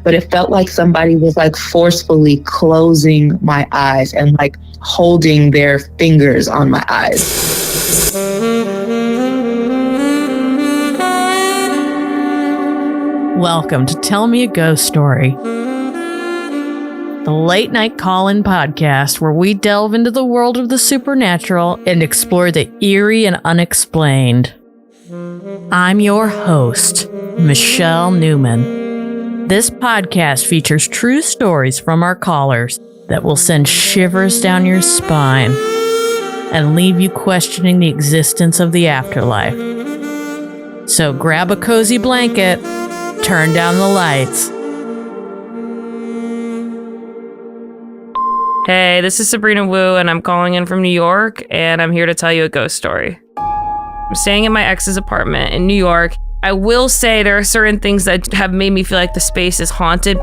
But it felt like somebody was like forcefully closing my eyes and like holding their fingers on my eyes. Welcome to Tell Me a Ghost Story, the late night call-in podcast where we delve into the world of the supernatural and explore the eerie and unexplained. I'm your host, Michelle Newman. This podcast features true stories from our callers that will send shivers down your spine and leave you questioning the existence of the afterlife. So grab a cozy blanket, turn down the lights. Hey, this is Sabrina Wu, and I'm calling in from New York, and I'm here to tell you a ghost story. I'm staying in my ex's apartment in New York. I will say there are certain things that have made me feel like the space is haunted.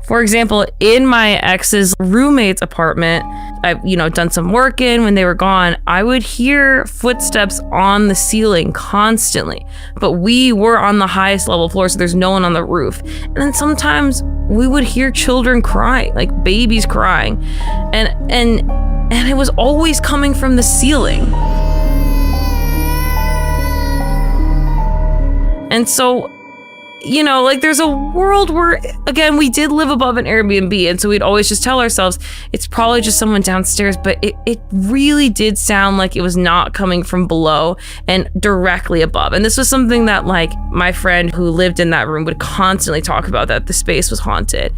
For example, in my ex's roommate's apartment, I've, done some work in when they were gone. I would hear footsteps on the ceiling constantly, but we were on the highest level floor, so there's no one on the roof. And then sometimes we would hear children crying, like babies crying, and it was always coming from the ceiling. And so, there's a world where, again, we did live above an Airbnb, and so we'd always just tell ourselves it's probably just someone downstairs, but it really did sound like it was not coming from below and directly above. And this was something that, my friend who lived in that room would constantly talk about, that the space was haunted.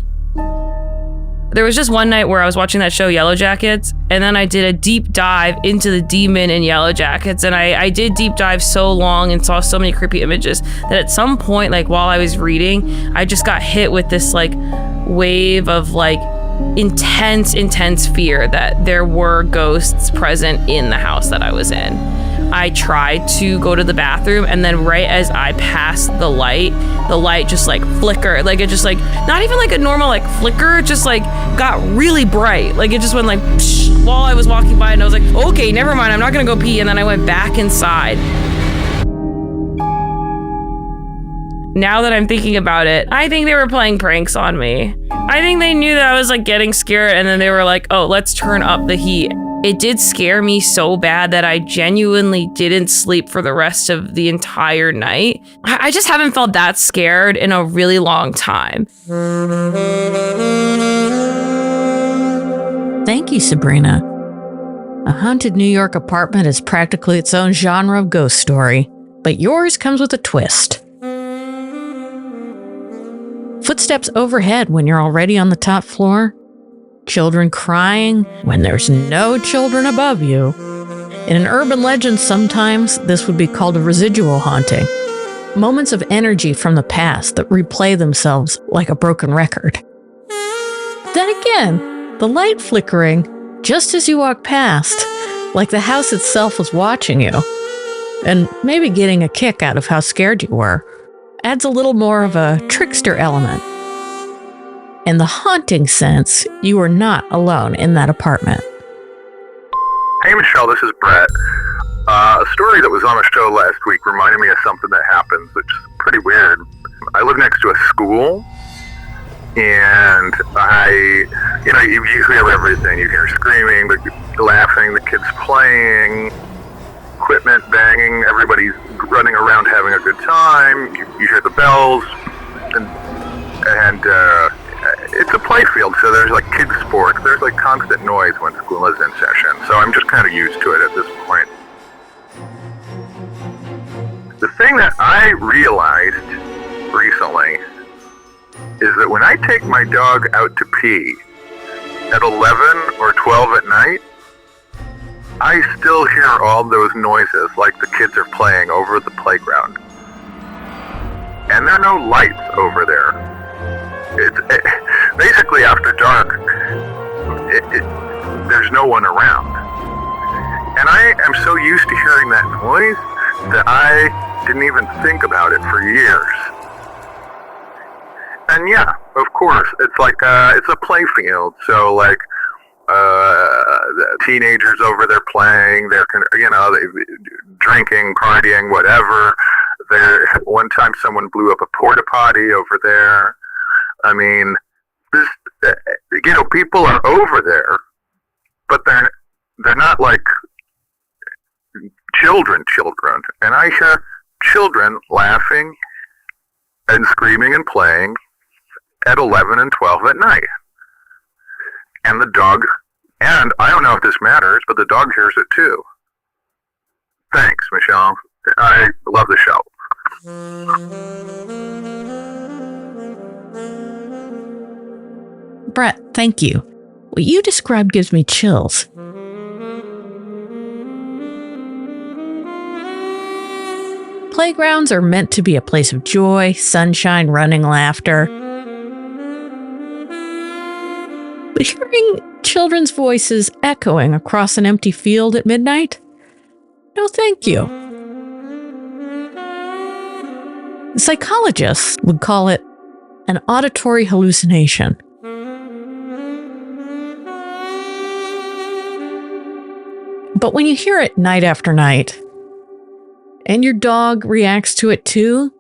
There was just one night where I was watching that show Yellow Jackets, and then I did a deep dive into the demon in Yellow Jackets, and I did deep dive so long and saw so many creepy images that at some point, while I was reading, I just got hit with this wave of intense fear that there were ghosts present in the house that I was in. I tried to go to the bathroom, and then right as I passed the light just flickered. It just not even a normal flicker, just got really bright. It just went psh, while I was walking by, and I was like, okay, never mind, I'm not gonna go pee. And then I went back inside. Now that I'm thinking about it, I think they were playing pranks on me. I think they knew that I was getting scared, and then they were like, oh, let's turn up the heat. It did scare me so bad that I genuinely didn't sleep for the rest of the entire night. I just haven't felt that scared in a really long time. Thank you, Sabrina. A haunted New York apartment is practically its own genre of ghost story, but yours comes with a twist. Footsteps overhead when you're already on the top floor. Children crying when there's no children above you. In an urban legend, sometimes this would be called a residual haunting. Moments of energy from the past that replay themselves like a broken record. Then again, the light flickering just as you walk past, like the house itself was watching you, and maybe getting a kick out of how scared you were, adds a little more of a trickster element. In the haunting sense, you are not alone in that apartment. Hey Michelle, this is Brett. A story that was on a show last week reminded me of something that happens, which is pretty weird. I live next to a school, and you hear everything. You hear screaming, the laughing, the kids playing, equipment banging, everybody's running around having a good time. You hear the bells, and it's a play field, so there's kids sports. There's constant noise when school is in session, so I'm just kind of used to it at this point. The thing that I realized recently is that when I take my dog out to pee at 11 or 12 at night, I still hear all those noises like the kids are playing over the playground. And there are no lights over there. Basically after dark, there's no one around. And I am so used to hearing that noise that I didn't even think about it for years. And yeah, of course, it's it's a play field, so the teenagers over there playing. They're, they drinking, partying, whatever. One time someone blew up a porta potty over there. I mean, people are over there, but they're not like children. And I hear children laughing and screaming and playing at 11 and 12 at night. And the dog, and I don't know if this matters, but the dog hears it too. Thanks, Michelle. I love the show. Brett, thank you. What you described gives me chills. Playgrounds are meant to be a place of joy, sunshine, running, laughter. But hearing children's voices echoing across an empty field at midnight? No, thank you. Psychologists would call it an auditory hallucination. But when you hear it night after night, and your dog reacts to it too,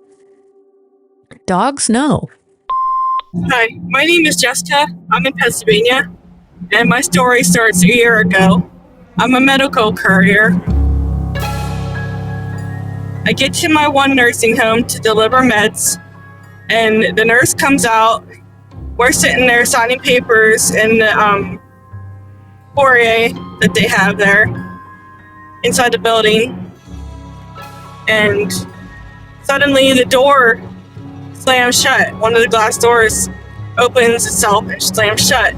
dogs know. Hi, my name is Jesta. I'm in Pennsylvania, and my story starts a year ago. I'm a medical courier. I get to my one nursing home to deliver meds, and the nurse comes out. We're sitting there signing papers in the foyer that they have there inside the building. And suddenly the door slams shut. One of the glass doors opens itself and slams shut.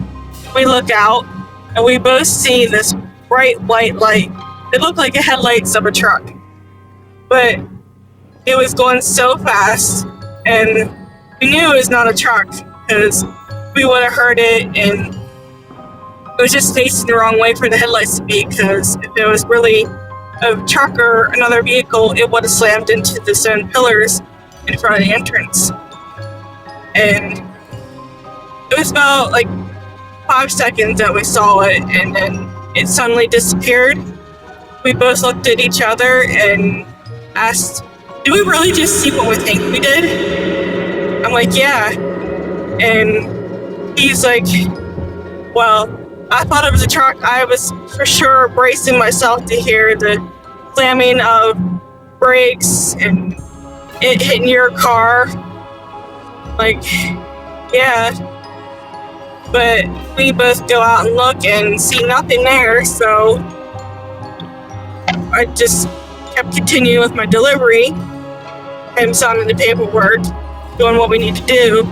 We look out and we both see this bright white light. It looked like the headlights of a truck, but it was going so fast, and we knew it was not a truck because we would have heard it, and it was just facing the wrong way for the headlights to be, because if it was really a truck or another vehicle, it would have slammed into the stone pillars in front of the entrance. And it was about like 5 seconds that we saw it, and then it suddenly disappeared. We both looked at each other and asked, did we really just see what we think we did? I'm like, yeah. And he's like, well, I thought it was a truck. I was for sure bracing myself to hear the slamming of brakes and it hitting your car. Like, yeah. But we both go out and look and see nothing there, so I just kept continuing with my delivery. I'm signing the paperwork, doing what we need to do.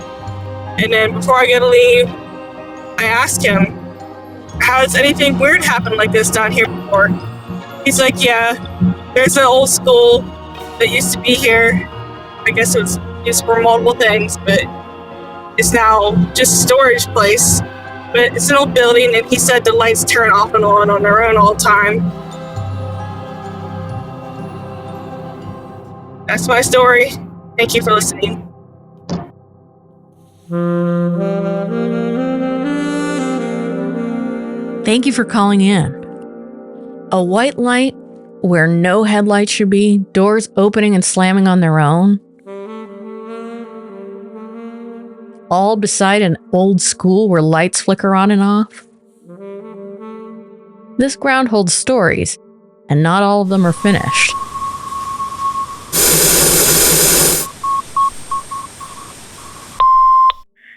And then before I go to leave, I asked him, has anything weird happened like this down here before? He's like, yeah, there's an old school that used to be here. I guess it was used for multiple things, but it's now just a storage place. But it's an old building, and he said the lights turn off and on their own all the time. That's my story. Thank you for listening. Thank you for calling in. A white light where no headlights should be, doors opening and slamming on their own. All beside an old school where lights flicker on and off. This ground holds stories, and not all of them are finished.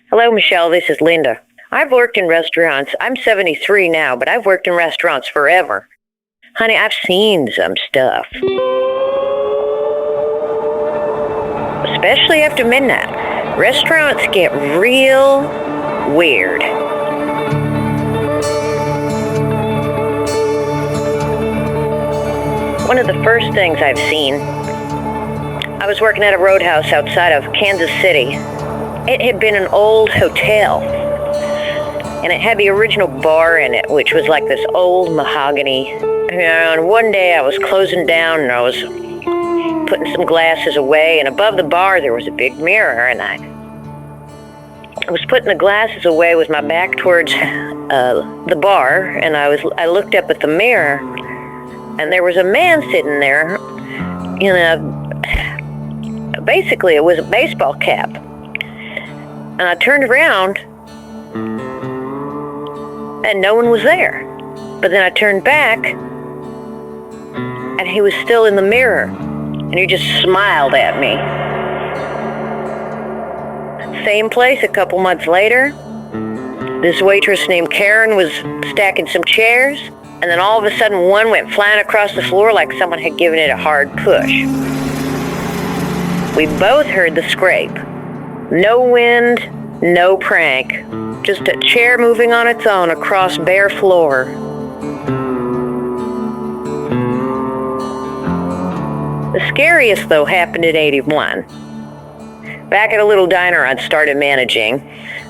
Hello, Michelle. This is Linda. I've worked in restaurants. I'm 73 now, but I've worked in restaurants forever. Honey, I've seen some stuff. Especially after midnight. Restaurants get real weird. One of the first things I've seen, I was working at a roadhouse outside of Kansas City. It had been an old hotel, and it had the original bar in it, which was like this old mahogany. And one day I was closing down and I was putting some glasses away, and above the bar there was a big mirror, and I was putting the glasses away with my back towards the bar, and I looked up at the mirror, and there was a man sitting there basically it was a baseball cap. And I turned around, and no one was there. But then I turned back, and he was still in the mirror, and he just smiled at me. Same place a couple months later. This waitress named Karen was stacking some chairs, and then all of a sudden one went flying across the floor like someone had given it a hard push. We both heard the scrape. No wind, no prank, just a chair moving on its own across bare floor. The scariest, though, happened in 81. Back at a little diner I'd started managing,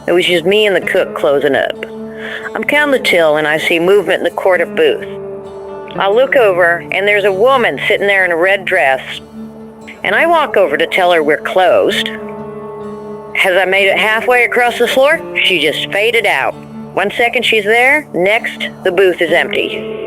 it was just me and the cook closing up. I'm counting the till and I see movement in the quarter booth. I look over and there's a woman sitting there in a red dress, and I walk over to tell her we're closed. As I made it halfway across the floor, she just faded out. 1 second she's there, next the booth is empty.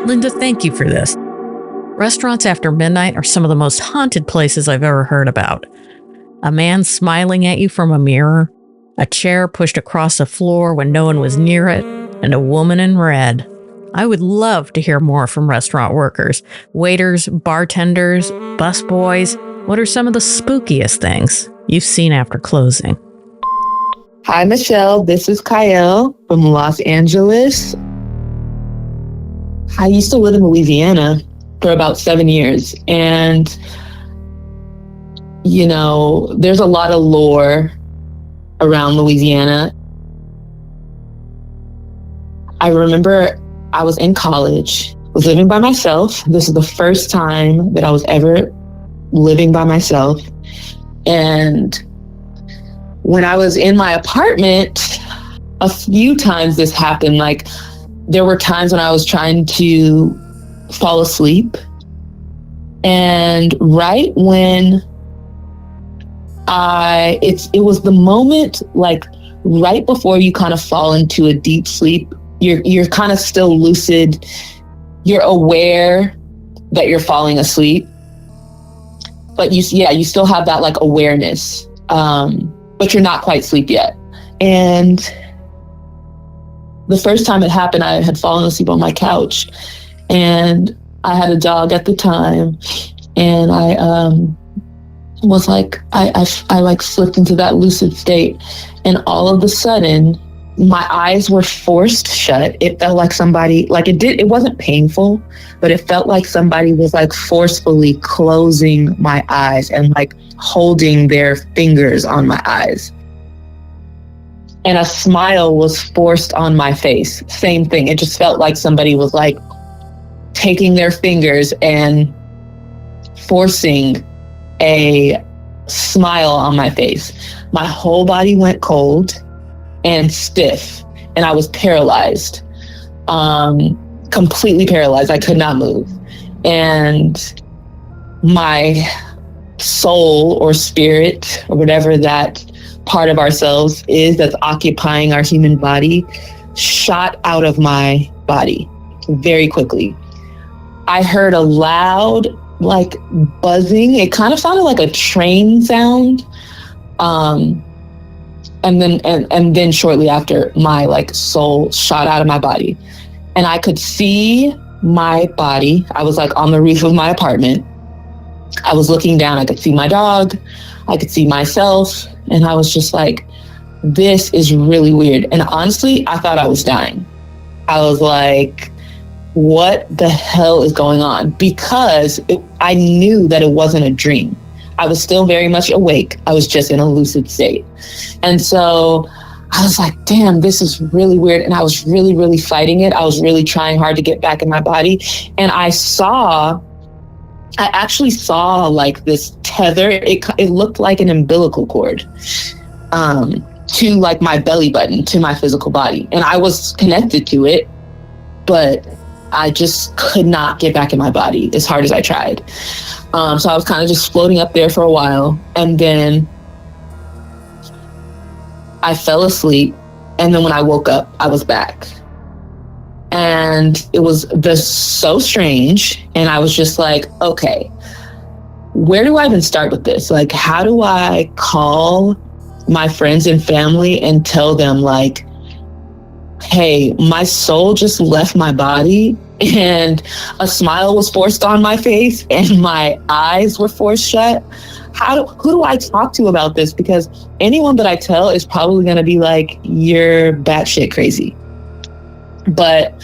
Linda, thank you for this. Restaurants after midnight are some of the most haunted places I've ever heard about. A man smiling at you from a mirror, a chair pushed across the floor when no one was near it, and a woman in red. I would love to hear more from restaurant workers, waiters, bartenders, busboys. What are some of the spookiest things you've seen after closing? Hi, Michelle. This is Khyelle from Los Angeles. I used to live in Louisiana for about 7 years. And, you know, there's a lot of lore around Louisiana. I remember I was in college, was living by myself. This is the first time that I was ever living by myself. And when I was in my apartment, a few times this happened. Like, there were times when I was trying to fall asleep, and right when it was the moment, like right before you kind of fall into a deep sleep, you're kind of still lucid, you're aware that you're falling asleep, but you still have that like awareness, but you're not quite asleep yet. And the first time it happened, I had fallen asleep on my couch, and I had a dog at the time, and I was like, I like slipped into that lucid state, and all of a sudden, my eyes were forced shut. It felt like somebody, like it wasn't painful, but it felt like somebody was like forcefully closing my eyes and like holding their fingers on my eyes. And a smile was forced on my face. Same thing. It just felt like somebody was like taking their fingers and forcing a smile on my face. My whole body went cold and stiff, and I was paralyzed, completely paralyzed. I could not move. And my soul or spirit or whatever that part of ourselves is that's occupying our human body shot out of my body very quickly. I heard a loud like buzzing. It kind of sounded like a train sound. And then shortly after, my like soul shot out of my body, and I could see my body. I was like on the roof of my apartment. I was looking down. I could see my dog. I could see myself. And I was just like, this is really weird. And honestly, I thought I was dying. I was like, what the hell is going on? Because I knew that it wasn't a dream. I was still very much awake. I was just in a lucid state. And so I was like, damn, this is really weird. And I was really, really fighting it. I was really trying hard to get back in my body. And I saw I actually saw like this tether. It looked like an umbilical cord to like my belly button, to my physical body. And I was connected to it, but I just could not get back in my body as hard as I tried. So I was kind of just floating up there for a while. And then I fell asleep. And then when I woke up, I was back. And it was so strange. And I was just like, okay, where do I even start with this? Like, how do I call my friends and family and tell them like, hey, my soul just left my body and a smile was forced on my face and my eyes were forced shut? Who do I talk to about this? Because anyone that I tell is probably going to be like, you're batshit crazy. But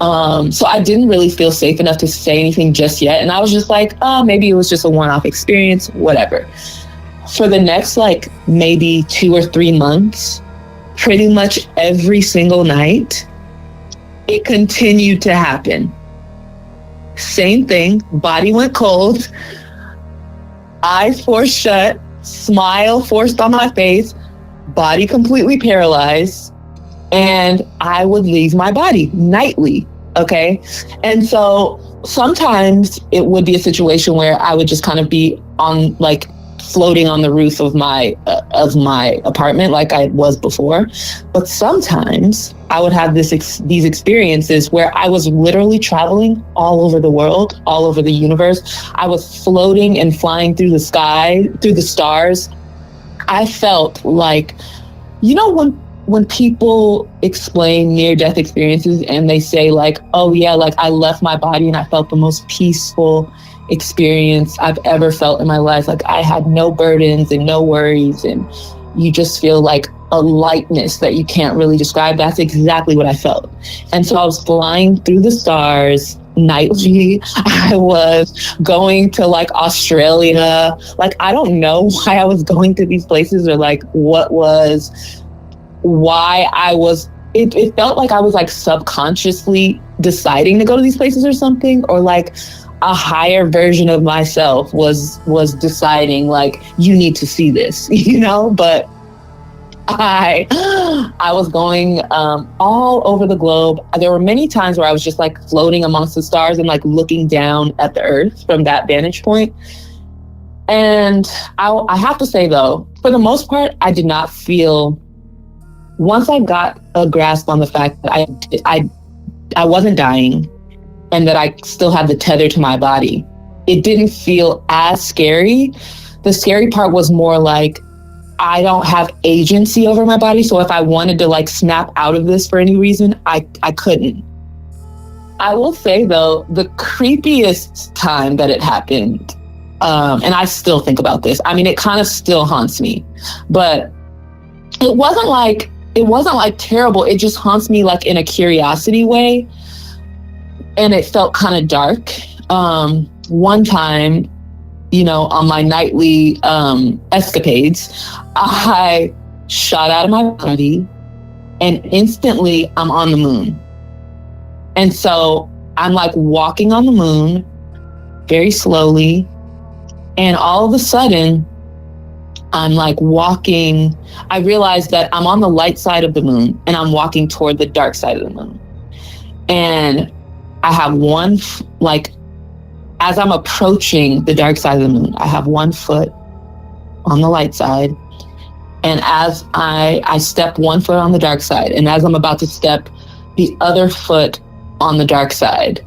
so I didn't really feel safe enough to say anything just yet. And I was just like, oh, maybe it was just a one-off experience, whatever. For the next like maybe 2 or 3 months, pretty much every single night, it continued to happen. Same thing, body went cold, eyes forced shut, smile forced on my face, body completely paralyzed, and I would leave my body nightly, okay? And so sometimes it would be a situation where I would just kind of be on like floating on the roof of my apartment like I was before. But sometimes I would have these experiences where I was literally traveling all over the world, all over the universe. I was floating and flying through the sky, through the stars. I felt like, you know, when people explain near-death experiences and they say like, oh yeah, like I left my body and I felt the most peaceful experience I've ever felt in my life. Like I had no burdens and no worries, and you just feel like a lightness that you can't really describe. That's exactly what I felt. And so I was flying through the stars nightly. I was going to like Australia. Like I don't know why I was going to these places or like why I was, it felt like I was like subconsciously deciding to go to these places or something, or like a higher version of myself was deciding like, you need to see this, you know? But I was going all over the globe. There were many times where I was just like floating amongst the stars and like looking down at the earth from that vantage point. And I have to say though, for the most part, I did not feel, once I got a grasp on the fact that I wasn't dying, and that I still had the tether to my body, it didn't feel as scary. The scary part was more like, I don't have agency over my body. So if I wanted to like snap out of this for any reason, I couldn't. I will say though, the creepiest time that it happened, and I still think about this, I mean, it kind of still haunts me, but it wasn't like terrible. It just haunts me like in a curiosity way. And it felt kind of dark. One time, you know, on my nightly escapades, I shot out of my body and instantly I'm on the moon. And so I'm like walking on the moon very slowly. And all of a sudden, I'm like walking. I realized that I'm on the light side of the moon and I'm walking toward the dark side of the moon. And I have as I'm approaching the dark side of the moon, I have one foot on the light side. And as I step one foot on the dark side, and as I'm about to step the other foot on the dark side,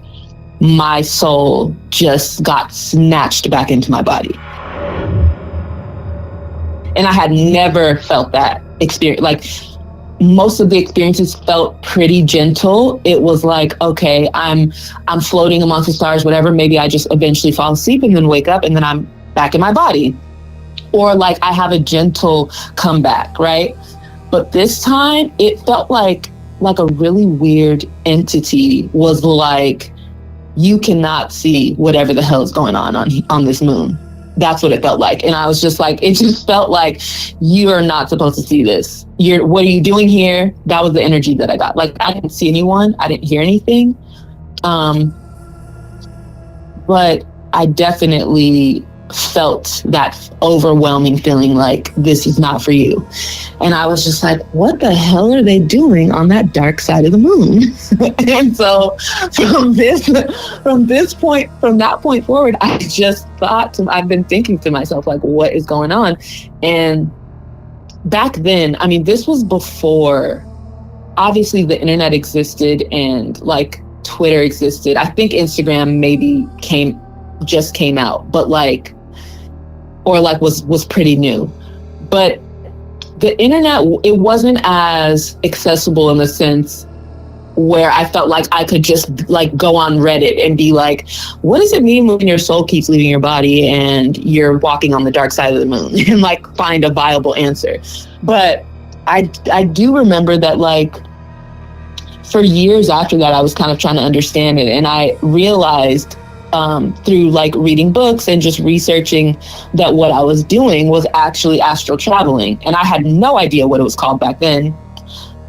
my soul just got snatched back into my body. And I had never felt that experience. Like, most of the experiences felt pretty gentle. It was like, okay, I'm floating amongst the stars, whatever. Maybe I just eventually fall asleep and then wake up and then I'm back in my body. Or like I have a gentle comeback, right? But this time it felt like a really weird entity was like, you cannot see whatever the hell is going on this moon. That's what it felt like. And I was just like, it just felt like, you are not supposed to see this. What are you doing here? That was the energy that I got. Like, I didn't see anyone. I didn't hear anything. But I definitely felt that overwhelming feeling like this is not for you. And I was just like, what the hell are they doing on that dark side of the moon? And so from that point forward, I just I've been thinking to myself, like, what is going on? And back then, I mean, this was before, obviously, the internet existed and like Twitter existed. I think Instagram maybe just came out, but like, or like was pretty new. But the internet, it wasn't as accessible in the sense where I felt like I could just like go on Reddit and be like, what does it mean when your soul keeps leaving your body and you're walking on the dark side of the moon, and like find a viable answer. But I do remember that like for years after that, I was kind of trying to understand it. And I realized through like reading books and just researching that what I was doing was actually astral traveling. And I had no idea what it was called back then.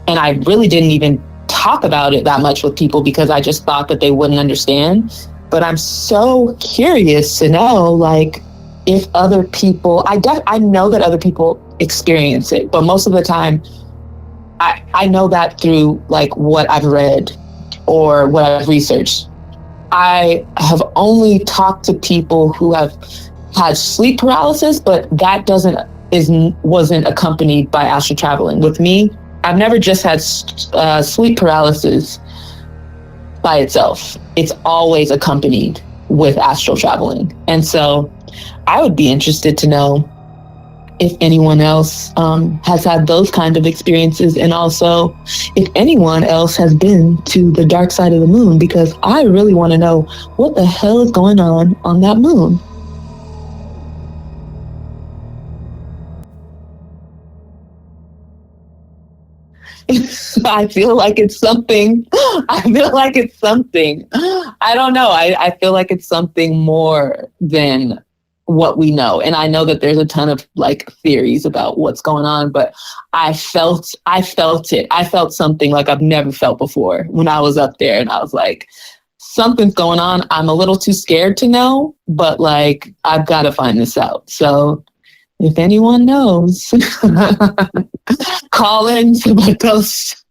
And I really didn't even talk about it that much with people because I just thought that they wouldn't understand. But I'm so curious to know, like, if other people, I know that other people experience it, but most of the time I know that through like what I've read or what I've researched. I have only talked to people who have had sleep paralysis, but that wasn't accompanied by astral traveling. With me, I've never just had sleep paralysis by itself. It's always accompanied with astral traveling. And so I would be interested to know if anyone else has had those kind of experiences, and also if anyone else has been to the dark side of the moon, because I really want to know what the hell is going on that moon. I feel like it's something. I don't know. I feel like it's something more than what we know. And I know that there's a ton of like theories about what's going on, but I felt it. I felt something like I've never felt before when I was up there, and I was like, something's going on. I'm a little too scared to know, but like, I've got to find this out. So if anyone knows, call in to the Ghost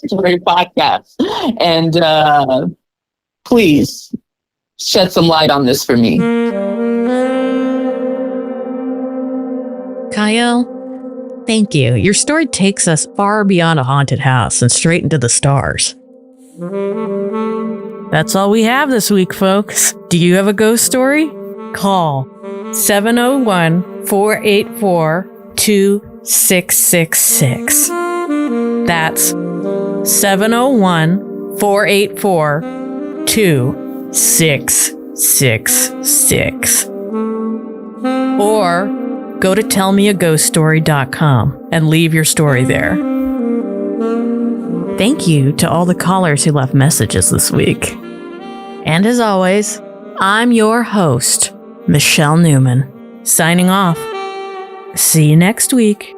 Story podcast and please shed some light on this for me. Khyelle, thank you. Your story takes us far beyond a haunted house and straight into the stars. That's all we have this week, folks. Do you have a ghost story? Call 701-484-2666. That's 701-484-2666. Or go to tellmeaghoststory.com and leave your story there. Thank you to all the callers who left messages this week. And as always, I'm your host, Michelle Newman, signing off. See you next week.